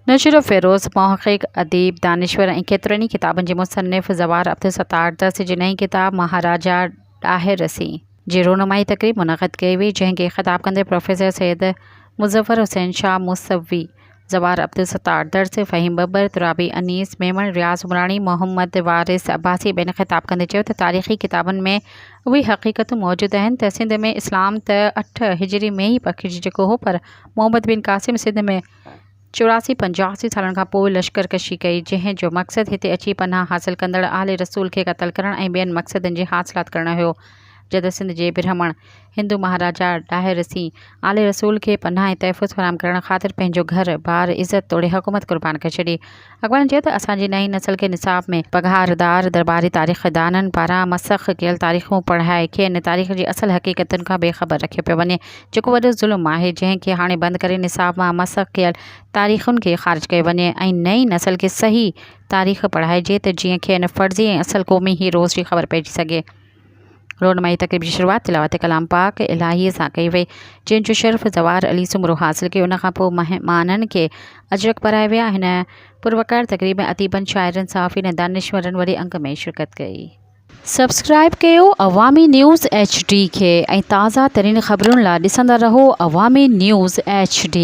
नशर फ़िरोज़ मोहक़िक़ अदीब दानिश्वर ऐं केतिरनि ई किताबनि जे मुसन्निफ़ ज़वार अब्दुल सत्तार दर्स जी नई किताब महाराजा ॾाहिर रसी जी रोनुमाई तक़रीब मुनक़द कई हुई, जंहिंखे ख़िताब कंदे प्रोफेसर सैयद मुज़फ़र हुसैन शाह मुसवी, ज़वार अब्दुल सत्तार दर्स, फ़हीम बबर, तुराबी अनीस, मेमण रियाज़ उमरानी, मोहम्मद वारिस अब्बासी ॿियनि ख़िताब कंदे चयो त तारीख़ी किताबनि में उहे हक़ीक़तूं मौजूदु आहिनि त सिंध में इस्लाम त 8 हिजरी में ई पखिड़िजी चुको हो, पर मोहम्मद बिन क़ासिम सिंध में 84-85 सालनि खां पोइ लश्करकशी कई, जंहिं जो मक़सदु हिते अची पनाह हासिल कंदड़ आले रसूल खे क़त्ल करणु ऐं ॿियनि मक़सदनि जे हासिलात करणु हुयो। जॾहिं सिंध जे ब्राह्मण हिंदू महाराजा ॾाहिर रसी आले रसूल खे पनाह ऐं तहफ़ुज़ फ़राहम करण ख़ातिर पंहिंजो घर बार इज़त तोड़े हुकूमत क़ुर्बान करे छॾी। अक़बालनि चयो त असांजी नई नस्ल खे निसाब में पघारदार दरबारी तारीख़दाननि पारां मसख़ कयल तारीख़ूं पढ़ाए खेनि तारीख़ जी असल हक़ीक़तुनि खां बेख़बर रखियो पियो वञे, जेको वॾो ज़ुल्म आहे, जंहिंखे हाणे बंदि करे निसाब मां मसख़ कयल तारीख़ुनि खे ख़ारिज कयो वञे ऐं नई नस्ल खे सही तारीख़ पढ़ाइजे त जीअं खेनि फ़र्ज़ी ऐं असल क़ौमी हीरोज़ जी ख़बर पइजी सघे। रोनुमाई तक़रीब जी शुरूआत तिलावत कलाम पाक इलाहीअ सां कई वई, जंहिंजो शर्फ़ ज़वार अली सुमरो हासिल कयो। उनखां पोइ महिमाननि खे अजरक पाराए विया। हिन पुरवकार तक़रीब में अदीबनि, शाइरनि, सहाफ़ियुनि ऐं दानिश्वरनि वॾे अंग में शिरकत कई। सब्सक्राइब कयो अवामी न्यूज़ HD खे ऐं ताज़ा तरीन ख़बरुनि लाइ ॾिसंदा रहो अवामी न्यूज़ HD।